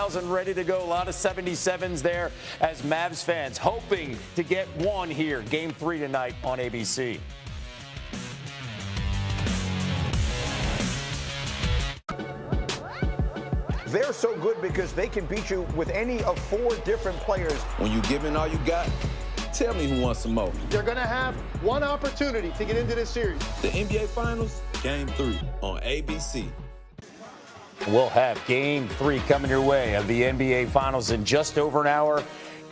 smiles and ready to go. A lot of 77s there as Mavs fans hoping to get one here. Game 3 tonight on ABC. They're so good because they can beat you with any of 4 different players. When you give in all you got, tell me who wants some more. They're going to have one opportunity to get into this series. The NBA Finals, Game 3 on ABC. We'll have Game 3 coming your way of the NBA Finals in just over an hour.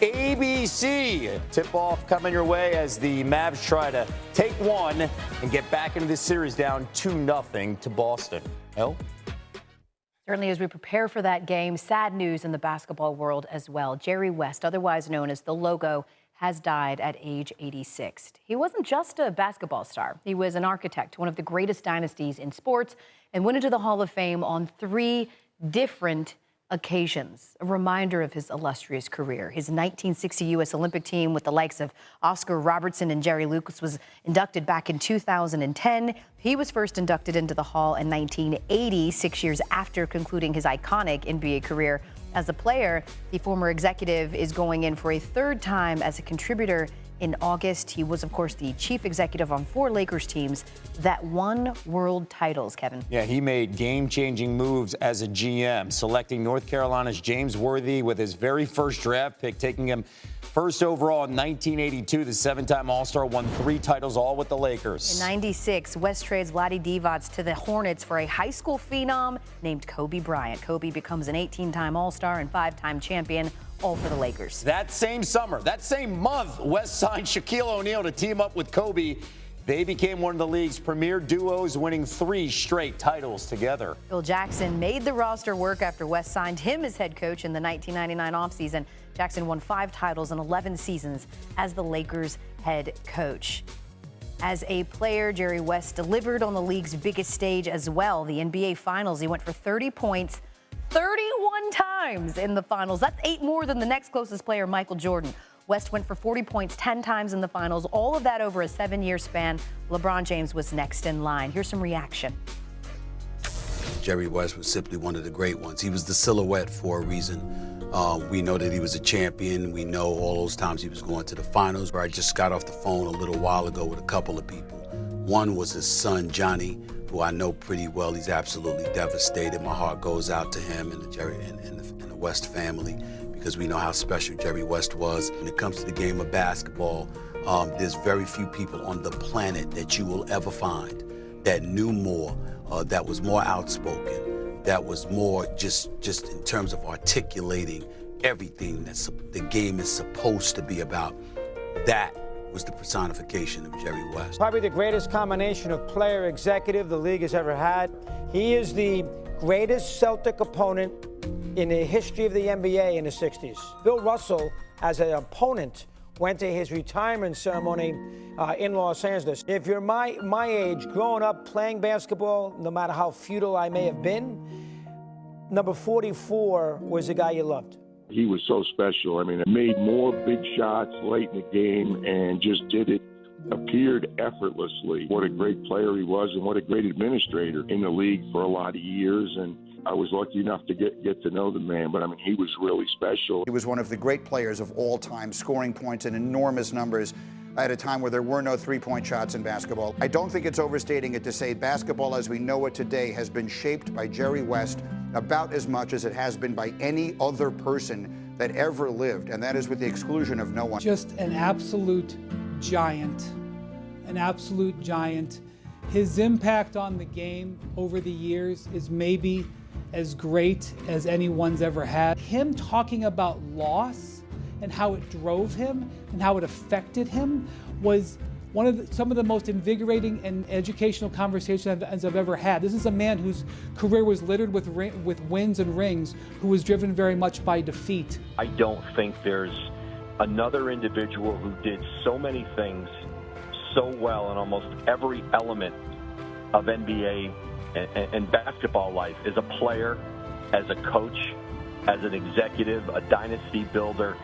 ABC tip-off coming your way as the Mavs try to take one and get back into this series down 2-0 to Boston. El? Certainly, as we prepare for that game, sad news in the basketball world as well. Jerry West, otherwise known as the Logo, has died at age 86. He wasn't just a basketball star. He was an architect, one of the greatest dynasties in sports, and went into the Hall of Fame on 3 different occasions. A reminder of his illustrious career. His 1960 U.S. Olympic team with the likes of Oscar Robertson and Jerry Lucas was inducted back in 2010. He was first inducted into the Hall in 1980, 6 years after concluding his iconic NBA career. As a player, the former executive is going in for a 3rd time as a contributor in August. He was, of course, the chief executive on 4 Lakers teams that won world titles, Kevin. Yeah, he made game-changing moves as a GM, selecting North Carolina's James Worthy with his very first draft pick, taking him first overall in 1982. The 7-time All-Star won 3 titles, all with the Lakers. In 96, West trades Vlade Divac to the Hornets for a high school phenom named Kobe Bryant. Kobe becomes an 18-time All-Star and 5-time champion, all for the Lakers. That same summer, that same month, West signed Shaquille O'Neal to team up with Kobe. They became one of the league's premier duos, winning 3 straight titles together. Phil Jackson made the roster work after West signed him as head coach in the 1999 offseason. Jackson won 5 titles in 11 seasons as the Lakers head coach. As a player, Jerry West delivered on the league's biggest stage as well, the NBA Finals. He went for 30 points 31 times in the finals. That's 8 more than the next closest player, Michael Jordan. West went for 40 points 10 times in the finals, all of that over a 7-year span. LeBron James was next in line. Here's some reaction. Jerry West was simply one of the great ones. He was the silhouette for a reason. We know that he was a champion. We know all those times he was going to the finals. I just got off the phone a little while ago with a couple of people. One was his son, Johnny, who I know pretty well. He's absolutely devastated. My heart goes out to him and the West family, because we know how special Jerry West was. When it comes to the game of basketball, there's very few people on the planet that you will ever find that knew more, that was more outspoken, that was more just in terms of articulating everything that the game is supposed to be about. That was the personification of Jerry West. Probably the greatest combination of player executive the league has ever had. He is the greatest Celtic opponent in the history of the NBA in the 60s. Bill Russell, as an opponent, went to his retirement ceremony in Los Angeles. If you're my age, growing up playing basketball, no matter how futile I may have been, number 44 was the guy you loved. He was so special. I mean, made more big shots late in the game and just appeared effortlessly. What a great player he was, and what a great administrator in the league for a lot of years. And I was lucky enough to get to know the man, but I mean, he was really special. He was one of the great players of all time, scoring points in enormous numbers at a time where there were no 3-point shots in basketball. I don't think it's overstating it to say basketball as we know it today has been shaped by Jerry West about as much as it has been by any other person that ever lived, and that is with the exclusion of no one. Just an absolute giant, His impact on the game over the years is maybe as great as anyone's ever had. Him talking about loss and how it drove him and how it affected him was some of the most invigorating and educational conversations I've ever had. This is a man whose career was littered with wins and rings, who was driven very much by defeat. I don't think there's another individual who did so many things so well in almost every element of NBA and basketball life, as a player, as a coach, as an executive, a dynasty builder,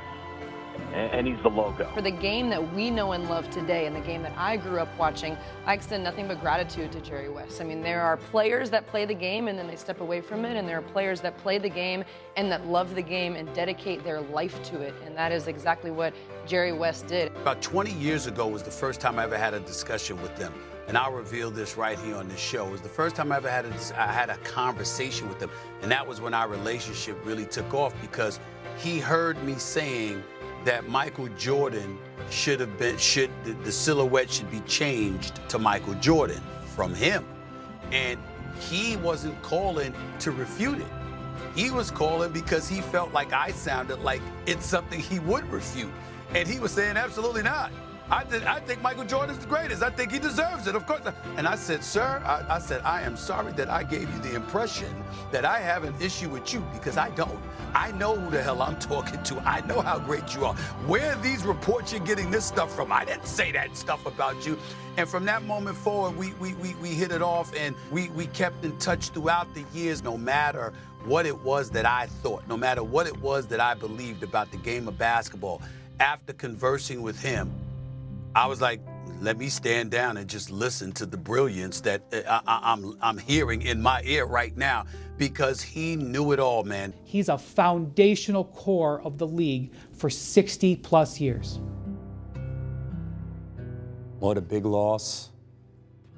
and he's the logo. For the game that we know and love today and the game that I grew up watching, I extend nothing but gratitude to Jerry West. I mean, there are players that play the game and then they step away from it, and there are players that play the game and that love the game and dedicate their life to it, and that is exactly what Jerry West did. About 20 years ago was the first time I ever had a discussion with them. And I'll reveal this right here on this show. It was the first time I ever had a conversation with them. And that was when our relationship really took off, because he heard me saying that Michael Jordan the silhouette should be changed to Michael Jordan from him. And he wasn't calling to refute it. He was calling because he felt like I sounded like it's something he would refute. And he was saying, absolutely not. I think Michael Jordan is the greatest. I think he deserves it, of course. And I said, sir, I said, I am sorry that I gave you the impression that I have an issue with you, because I don't. I know who the hell I'm talking to. I know how great you are. Where are these reports you're getting this stuff from? I didn't say that stuff about you. And from that moment forward, we hit it off, and we kept in touch throughout the years, no matter what it was that I thought, no matter what it was that I believed about the game of basketball. After conversing with him, I was like, let me stand down and just listen to the brilliance that I'm hearing in my ear right now, because he knew it all, man. He's a foundational core of the league for 60-plus years. What a big loss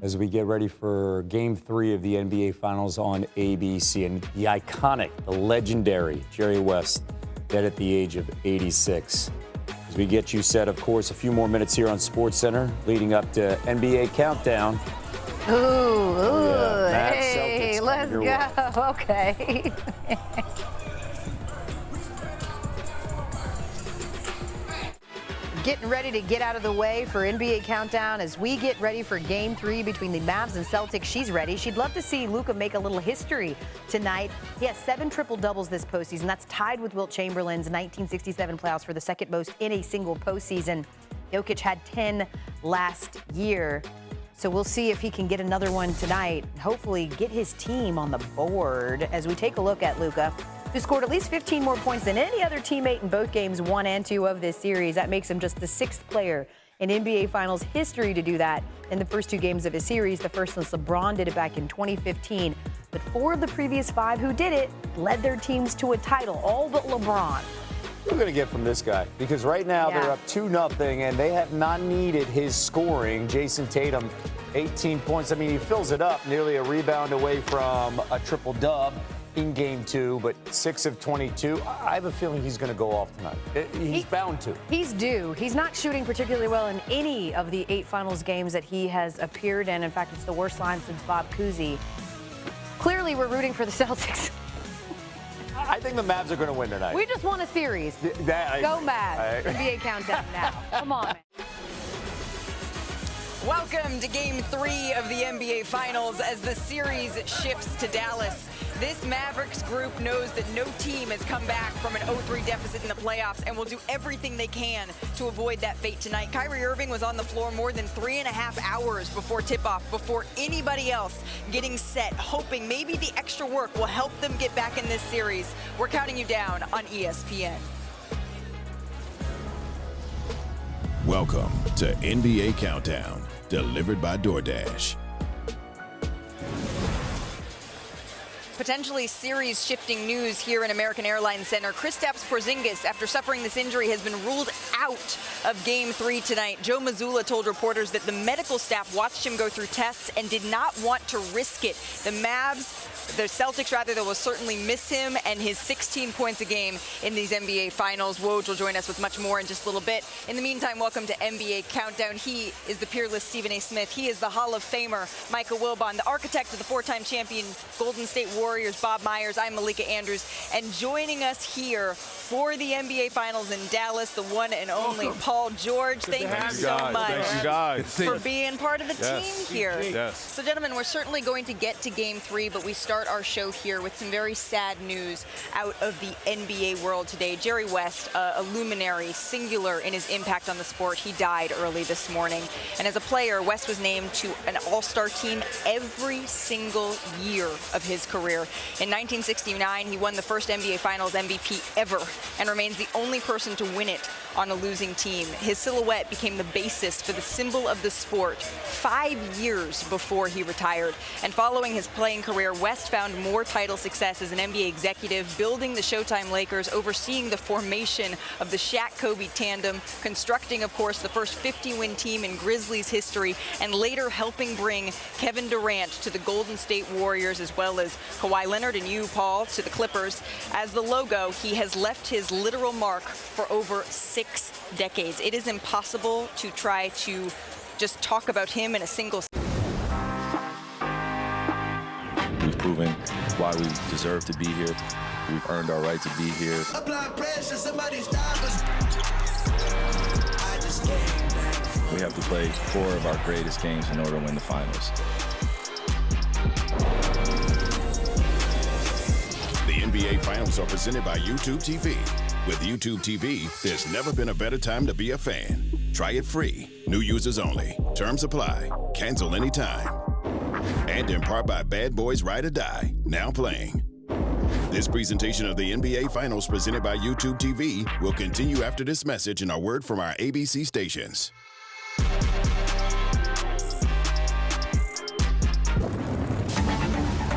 as we get ready for Game 3 of the NBA Finals on ABC. And the iconic, the legendary Jerry West, dead at the age of 86. As we get you set, of course, a few more minutes here on SportsCenter, leading up to NBA Countdown. Hey, let's go. Okay. Getting ready to get out of the way for NBA Countdown as we get ready for Game 3 between the Mavs and Celtics. She's ready. She'd love to see Luka make a little history tonight. He has 7 triple-doubles this postseason. That's tied with Wilt Chamberlain's 1967 playoffs for the second most in a single postseason. Jokic had 10 last year. So we'll see if he can get another one tonight. Hopefully get his team on the board as we take a look at Luka, who scored at least 15 more points than any other teammate in both games 1 and 2 of this series. That makes him just the 6th player in NBA Finals history to do that in the first 2 games of his series. The first since LeBron did it back in 2015. But 4 of the previous 5 who did it led their teams to a title, all but LeBron. What are we going to get from this guy? Because right now they're up 2-0, and they have not needed his scoring. Jason Tatum, 18 points. I mean, he fills it up, nearly a rebound away from a triple-dub in Game 2, but 6 of 22. I have a feeling he's going to go off tonight. He's bound to. He's due. He's not shooting particularly well in any of the 8 finals games that he has appeared in. In fact, it's the worst line since Bob Cousy. Clearly, we're rooting for the Celtics. I think the Mavs are going to win tonight. We just won a series. Go Mavs. NBA Countdown now. Come on, man. Welcome to Game 3 of the NBA Finals as the series shifts to Dallas. This Mavericks group knows that no team has come back from an 0-3 deficit in the playoffs and will do everything they can to avoid that fate tonight. Kyrie Irving was on the floor more than 3.5 hours before tip-off, before anybody else getting set, hoping maybe the extra work will help them get back in this series. We're counting you down on ESPN. Welcome to NBA Countdown, delivered by DoorDash. Potentially series-shifting news here in American Airlines Center. Kristaps Porzingis, after suffering this injury, has been ruled out of Game 3 tonight. Joe Mazzulla told reporters that the medical staff watched him go through tests and did not want to risk it. The Celtics, they will certainly miss him and his 16 points a game in these NBA Finals. Woj will join us with much more in just a little bit. In the meantime, welcome to NBA Countdown. He is the peerless Stephen A. Smith. He is the Hall of Famer, Michael Wilbon, the architect of the 4-time champion Golden State Warriors, Bob Myers. I'm Malika Andrews. And joining us here for the NBA Finals in Dallas, the one and only Paul George. Thank you so much for being part of the team here. Yes. So, gentlemen, we're certainly going to get to Game 3, but we start our show here with some very sad news out of the NBA world today. Jerry West, a luminary, singular in his impact on the sport. He died early this morning. And as a player, West was named to an all-star team every single year of his career. In 1969, he won the first NBA Finals MVP ever and remains the only person to win it on a losing team. His silhouette became the basis for the symbol of the sport 5 years before he retired. And following his playing career, West found more title success as an NBA executive, building the Showtime Lakers, overseeing the formation of the Shaq-Kobe tandem, constructing, of course, the first 50-win team in Grizzlies history, and later helping bring Kevin Durant to the Golden State Warriors, as well as Kawhi Leonard and you, Paul, to the Clippers. As the logo, he has left his literal mark for over 6 decades. It is impossible to try to just talk about him in a single. We've proven why we deserve to be here. We've earned our right to be here. We have to play 4 of our greatest games in order to win the finals. The NBA Finals are presented by YouTube TV. With YouTube TV, there's never been a better time to be a fan. Try it free. New users only. Terms apply. Cancel anytime. And in part by Bad Boys Ride or Die, now playing. This presentation of the NBA Finals presented by YouTube TV will continue after this message and a word from our ABC stations.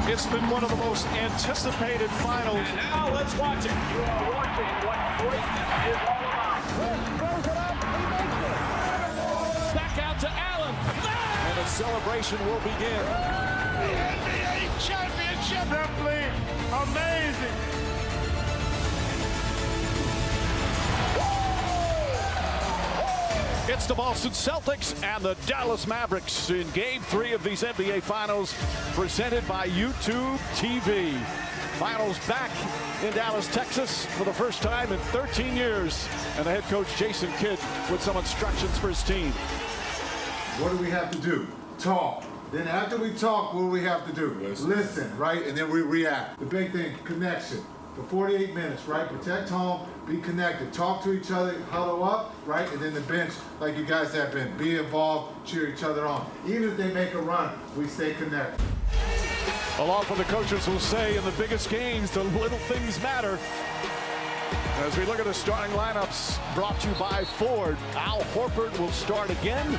It's been one of the most anticipated finals. And now let's watch it. You are watching what greatness is all about. Throws it up. He makes it. Back out to Allen. And the celebration will begin. The NBA championship. Simply amazing. It's the Boston Celtics and the Dallas Mavericks in Game 3 of these NBA Finals, presented by YouTube TV. Finals back in Dallas, Texas for the first time in 13 years. And the head coach, Jason Kidd, with some instructions for his team. What do we have to do? Talk. Then after we talk, what do we have to do? Listen, right? And then we react. The big thing, connection. For 48 minutes, right? Protect home, be connected, talk to each other, huddle up, right? And then the bench, like you guys have been, be involved, cheer each other on. Even if they make a run, we stay connected. Along with the coaches will say in the biggest games, the little things matter. As we look at the starting lineups brought to you by Ford, Al Horford will start again.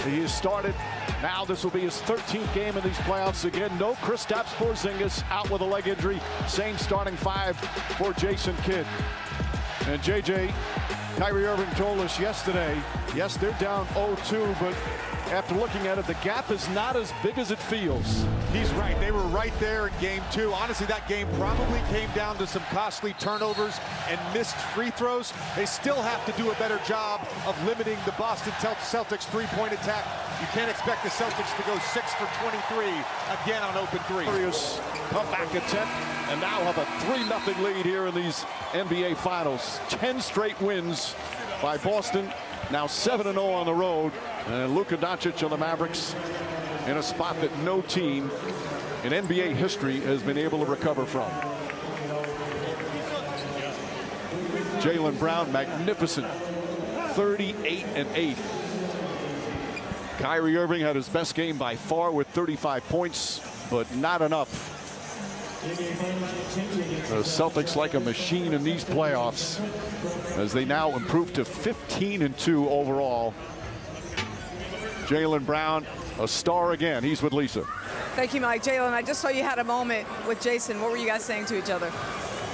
He has started. Now this will be his 13th game in these playoffs. Again, no Kristaps Porzingis, out with a leg injury. Same starting 5 for Jason Kidd. And JJ, Kyrie Irving told us yesterday, yes, they're down 0-2, but after looking at it, the gap is not as big as it feels. He's right. They were right there in Game 2. Honestly, that game probably came down to some costly turnovers and missed free throws. They still have to do a better job of limiting the Boston Celtics three-point attack. You can't expect the Celtics to go 6 for 23 again on open 3. Comeback attempt, and now have a 3-0 lead here in these NBA Finals. 10 straight wins by Boston. Now 7-0 on the road. And Luka Doncic on the Mavericks in a spot that no team in NBA history has been able to recover from. Jaylen Brown, magnificent, 38-8. Kyrie Irving had his best game by far with 35 points, but not enough. The Celtics like a machine in these playoffs as they now improve to 15-2 overall. Jaylen Brown, a star again. He's with Lisa. Thank you, Mike. Jaylen, I just saw you had a moment with Jason. What were you guys saying to each other?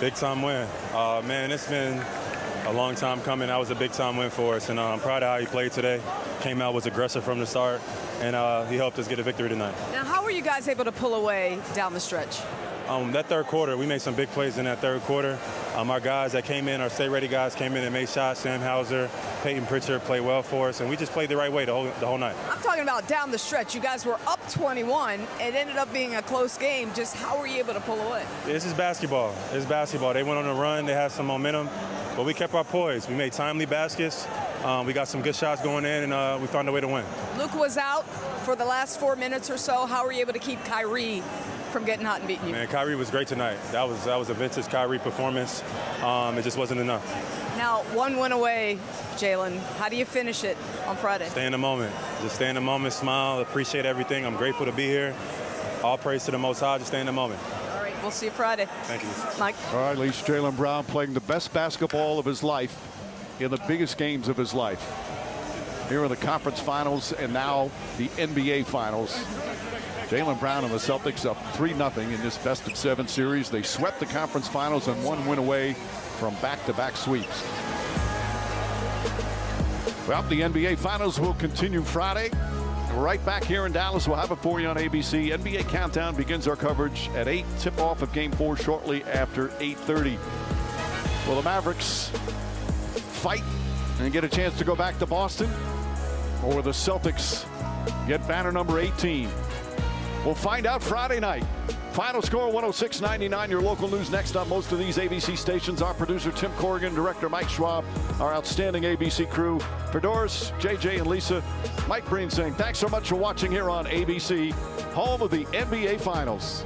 Big time win. Man, it's been a long time coming. That was a big time win for us, and I'm proud of how he played today. Came out, was aggressive from the start, and he helped us get a victory tonight. Now, how were you guys able to pull away down the stretch? That third quarter, we made some big plays in that third quarter. Our guys that came in, our stay-ready guys came in and made shots. Sam Hauser, Peyton Pritchard played well for us, and we just played the right way the whole night. I'm talking about down the stretch. You guys were up 21. It ended up being a close game. Just how were you able to pull away? This is basketball. It's basketball. They went on a run. They had some momentum, but we kept our poise. We made timely baskets. We got some good shots going in, and we found a way to win. Luke was out for the last 4 minutes or so. How were you able to keep Kyrie from getting hot and beating you? Man, Kyrie was great tonight. That was a vintage Kyrie performance. It just wasn't enough. Now, 1 win away, Jaylen. How do you finish it on Friday? Stay in the moment. Just stay in the moment, smile, appreciate everything. I'm grateful to be here. All praise to the Most High. Just stay in the moment. All right, we'll see you Friday. Thank you. Mike. All right, Lisa, Jaylen Brown playing the best basketball of his life in the biggest games of his life. Here are the conference finals and now the NBA finals. Jaylen Brown and the Celtics up 3-0 in this best-of-7 series. They swept the conference finals and one win away from back-to-back sweeps. Well, the NBA finals will continue Friday. Right back here in Dallas. We'll have it for you on ABC. NBA Countdown begins our coverage at 8. Tip-off of Game 4 shortly after 8:30. Will the Mavericks fight and get a chance to go back to Boston? Or the Celtics get banner number 18? We'll find out Friday night. Final score 106-99. Your local news next on most of these ABC stations. Our producer Tim Corrigan, director Mike Schwab, our outstanding ABC crew. For Doris, JJ, and Lisa, Mike Breen saying thanks so much for watching here on ABC, home of the NBA Finals.